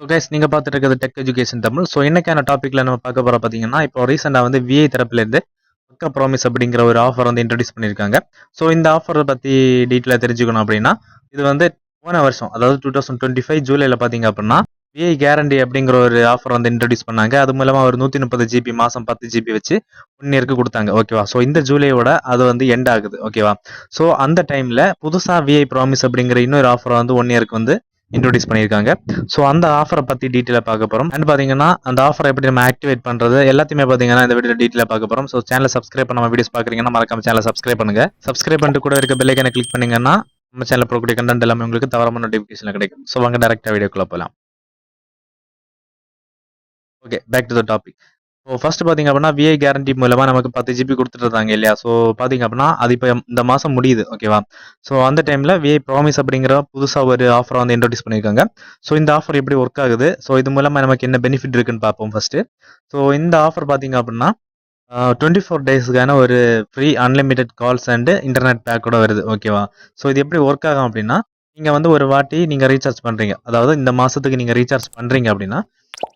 So guys நீங்க பார்த்துட்டு இருக்கிறது டெக் எஜுகேஷன் தமிழ். ஸோ இன்னைக்கான டாபிக்ல நம்ம பார்க்க போற பார்த்தீங்கன்னா, இப்போ ரீசெண்டா வந்து விஐ தரப்புலேருந்து பக்கா ப்ராமிஸ் அப்படிங்கிற ஒரு ஆஃபர் வந்து இன்ட்ரடியூஸ் பண்ணியிருக்காங்க. ஸோ இந்த ஆஃபரை பத்தி டீட்டெயிலாக தெரிஞ்சுக்கணும் அப்படின்னா, இது வந்து போன வருஷம் அதாவது 2025 ஜூலைல பார்த்தீங்க அப்படின்னா, விஐ கேரண்டி அப்படிங்கிற ஒரு ஆஃபர் வந்து இன்ட்ரடியூஸ் பண்ணாங்க. அது மூலமா ஒரு 130 ஜிபி மாசம் 10 ஜிபி வச்சு 1 இயருக்கு கொடுத்தாங்க. ஓகேவா? ஸோ இந்த ஜூலையோட அது வந்து எண்ட் ஆகுது. ஓகேவா? ஸோ அந்த டைம்ல புதுசா விஐ ப்ராமிஸ் அப்படிங்கிற இன்னொரு ஆஃபர் வந்து 1 இயருக்கு வந்து இன்ட்ரோடியூஸ் பண்ணியிருக்காங்க. ஸோ அந்த ஆஃபரை பற்றி டீட்டெயிலாக பார்க்க போகிறோம். அண்ட் பார்த்தீங்கன்னா அந்த ஆஃபரை எப்படி நம்ம ஆக்டிவேட் பண்ணுறது எல்லாத்தையுமே பார்த்தீங்கன்னா இந்த வீடியோ டீட்டெயிலாக பார்க்க போகிறோம். ஸோ சேனலை சப்ஸ்கிரைப் பண்ணாம வீடியோஸ் பார்க்குறீங்கன்னா மறக்காம சேனலை சப்ஸ்கிரைப் பண்ணுங்க. சப்ஸ்கிரைப் பண்ணிட்டு கூட இருக்க பெல் ஐகானை கிளிக் பண்ணீங்கன்னா நம்ம சேனல் போகக்கூடிய கண்டென்ட் எல்லாமே உங்களுக்கு தவறாம நோட்டிஃபிகேஷன் கிடைக்கும். ஸோ வாங்க டேரக்டாக வீடியோக்குள்ள போகலாம். Okay, back to the topic. So first பார்த்தீங்க அப்படின்னா விஐ கேரண்டி மூலமாக நமக்கு 10 ஜிபி கொடுத்துட்டு இருந்தாங்க இல்லையா? ஸோ பார்த்தீங்க அப்படின்னா அது இப்போ இந்த மாதம் முடியுது. ஓகேவா? ஸோ அந்த டைமில் விஐ ப்ராமிஸ் அப்படிங்கிற புதுசாக ஒரு ஆஃபரை வந்து இன்ட்ரடியூஸ் பண்ணியிருக்காங்க. ஸோ இந்த ஆஃபர் எப்படி ஒர்க் ஆகுது, ஸோ இது மூலமாக நமக்கு என்ன பெனிஃபிட் இருக்குன்னு பார்ப்போம் ஃபர்ஸ்ட். ஸோ இந்த ஆஃபர் பார்த்தீங்க அப்படின்னா 24 டேஸ்க்கான ஒரு free unlimited calls and internet பேக்கோட வருது. ஓகேவா? ஸோ இது எப்படி ஒர்க் ஆகும் அப்படின்னா, நீங்கள் வந்து ஒரு வாட்டி நீங்கள் ரீசார்ஜ் பண்ணுறீங்க, அதாவது இந்த மாதத்துக்கு நீங்கள் ரீசார்ஜ் பண்ணுறீங்க அப்படின்னா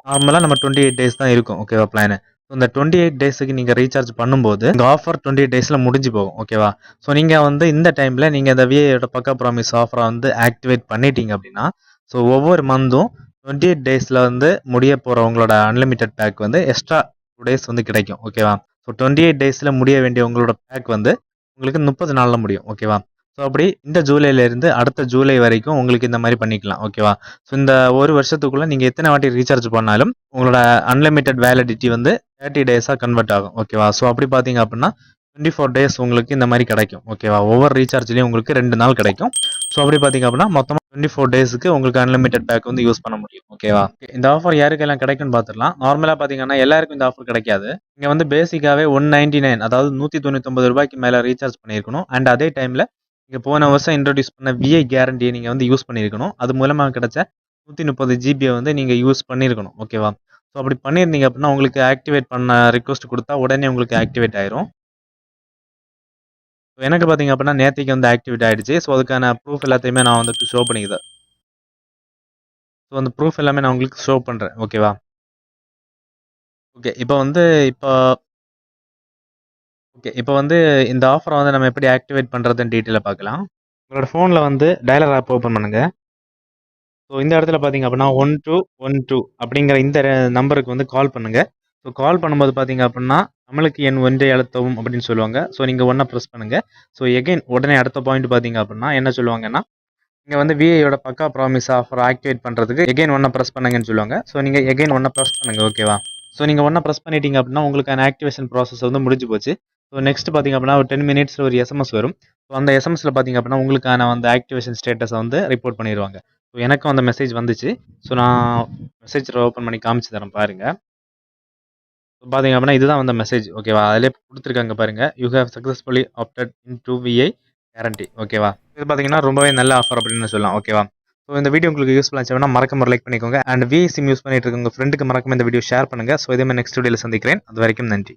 நார்மலாக நம்ம 28 டேஸ் தான் இருக்கும். ஓகேவா? பிளான் இந்த 28 டேஸுக்கு நீங்கள் ரீசார்ஜ் பண்ணும்போது இந்த ஆஃபர் 28 டேஸில் முடிஞ்சு போகும். ஓகேவா? ஸோ நீங்கள் வந்து இந்த டைமில் நீங்கள் இந்த விஐயோட பக்கா ப்ராமிஸ் ஆஃபரை வந்து ஆக்டிவேட் பண்ணிட்டீங்க அப்படின்னா, ஸோ ஒவ்வொரு மந்த்தும் 28 டேஸில் வந்து முடிய போகிற உங்களோட அன்லிமிட்டெட் பேக் வந்து எக்ஸ்ட்ரா 2 டேஸ் வந்து கிடைக்கும். ஓகேவா? ஸோ 28 டேஸில் முடிய வேண்டிய உங்களோட பேக் வந்து உங்களுக்கு 30 நாளில் முடியும். ஓகேவா? ஸோ அப்படி இந்த ஜூலைலேருந்து அடுத்த ஜூலை வரைக்கும் உங்களுக்கு இந்த மாதிரி பண்ணிக்கலாம். ஓகேவா? ஸோ இந்த ஒரு வருஷத்துக்குள்ளே நீங்கள் எத்தனை வாட்டி ரீசார்ஜ் பண்ணாலும் உங்களோட அன்லிமிட்டெட் வேலிடிட்டி வந்து 30 டேஸாக கன்வெர்ட் ஆகும். ஓகேவா? ஸோ அப்படி பார்த்தீங்க அப்படின்னா 24 டேஸ் உங்களுக்கு இந்த மாதிரி கிடைக்கும். ஓகேவா? ஒவ்வொரு ரீசார்ஜ்லேயும் உங்களுக்கு 2 நாள் கிடைக்கும். ஸோ அப்படி பார்த்தீங்க அப்படின்னா மொத்தமாக 24 டேஸுக்கு உங்களுக்கு அன்லிமிட்டெட் பேக் வந்து யூஸ் பண்ண முடியும். ஓகேவா? இந்த ஆஃபர் யாருக்கெல்லாம் கிடைக்கும்னு பார்த்துடலாம். நார்மலாக பார்த்தீங்கன்னா எல்லாருக்கும் இந்த ஆஃபர் கிடைக்காது. நீங்கள் வந்து பேசிக்காகவே 199 அதாவது 199 ரூபாய்க்கு மேலே ரீசார்ஜ் பண்ணியிருக்கணும். அண்ட் அதே டைமில் நீங்கள் போன வருஷம் இன்ட்ரடியூஸ் பண்ண விஐ கேரண்டியை நீங்கள் வந்து யூஸ் பண்ணியிருக்கணும். அது மூலமாக கிடைச்ச 130 ஜிபியை வந்து நீங்கள் யூஸ் பண்ணியிருக்கணும். ஓகேவா? ஸோ அப்படி பண்ணியிருந்தீங்க அப்படின்னா உங்களுக்கு ஆக்டிவேட் பண்ண ரிக்வஸ்ட் கொடுத்தா உடனே உங்களுக்கு ஆக்டிவேட் ஆயிரும். ஸோ எனக்கு பார்த்தீங்க அப்படின்னா நேற்றுக்கு வந்து ஆக்டிவேட் ஆகிடுச்சு. ஸோ அதுக்கான ப்ரூஃப் எல்லாத்தையுமே நான் வந்துட்டு ஷோ பண்ணிக்கிறேன். ஸோ அந்த ப்ரூஃப் எல்லாமே நான் உங்களுக்கு ஷோ பண்ணுறேன். ஓகேவா? ஓகே, இப்போ வந்து இந்த ஆஃபரை வந்து நம்ம எப்படி ஆக்டிவேட் பண்ணுறதுன்னு டீட்டெயிலாக பார்க்கலாம். உங்களோட ஃபோனில் வந்து டயலர் ஆப் ஓப்பன் பண்ணுங்கள். ஸோ இந்த இடத்துல பார்த்தீங்க அப்படின்னா 1212 அப்படிங்கிற இந்த நம்பருக்கு வந்து கால் பண்ணுங்கள். ஸோ கால் பண்ணும்போது பார்த்தீங்க அப்படின்னா நம்மளுக்கு எண் ஒன்றை அழுத்தவும் அப்படின்னு சொல்லுவாங்க. ஸோ நீங்கள் ஒன்றை ப்ரெஸ் பண்ணுங்கள். ஸோ எகைன் உடனே அடுத்த பாயிண்ட் பார்த்தீங்க அப்படின்னா என்ன சொல்லுவாங்கன்னா, நீங்கள் வந்து விஐயோட பக்கா ப்ராமிஸ் ஆஃபர் ஆக்டிவேட் பண்ணுறதுக்கு எகைன் ஒன்றை ப்ரெஸ் பண்ணுங்கன்னு சொல்லுவாங்க. ஸோ நீங்கள் எகைன் ஒன்றை ப்ரெஸ் பண்ணுங்கள். ஓகேவா? ஸோ நீங்கள் ஒன்றை ப்ரெஸ் பண்ணிட்டீங்க அப்படின்னா உங்களுக்கான ஆக்டிவேஷன் ப்ராசஸ் வந்து முடிஞ்சு போச்சு. ஸோ நெக்ஸ்ட் பார்த்தீங்க அப்படின்னா ஒரு 10 மினிட்ஸில் ஒரு எஸ்எம்எஸ் வரும். ஸோ அந்த எஸ்எம்எஸில் பார்த்தீங்க அப்படின்னா உங்களுக்கான அந்த ஆக்டிவேஷன் ஸ்டேட்டஸை வந்து ரிப்போர்ட் பண்ணிடுவாங்க. ஸோ எனக்கும் அந்த மெசேஜ் வந்துச்சு. ஸோ நான் மெசேஜ் ஓப்பன் பண்ணி காமிச்சு தரேன் பாருங்கள். ஸோ பார்த்தீங்க அப்படின்னா இதுதான் அந்த மெசேஜ். ஓகேவா? அதிலே கொடுத்துருக்காங்க பாருங்கள், you have successfully opted in to VI guarantee. ஓகேவா? இது பார்த்தீங்கன்னா ரொம்பவே நல்ல ஆஃபர் அப்படின்னு சொல்லலாம். ஓகேவா? ஸோ இந்த வீடியோ உங்களுக்கு யூஸ்ஃபுல்லாக இருந்துச்சுன்னா மறக்காம லைக் பண்ணிக்கோங்க. அண்ட் விஐ சிம் யூஸ் பண்ணிட்டு இருக்க உங்கள் ஃப்ரெண்டுக்கு மறக்காம இந்த வீடியோ ஷேர் பண்ணுங்கள். ஸோ இதே மாதிரி நெக்ஸ்ட் வீடியோவில் சந்திக்கிறேன். அது வரைக்கும் நன்றி.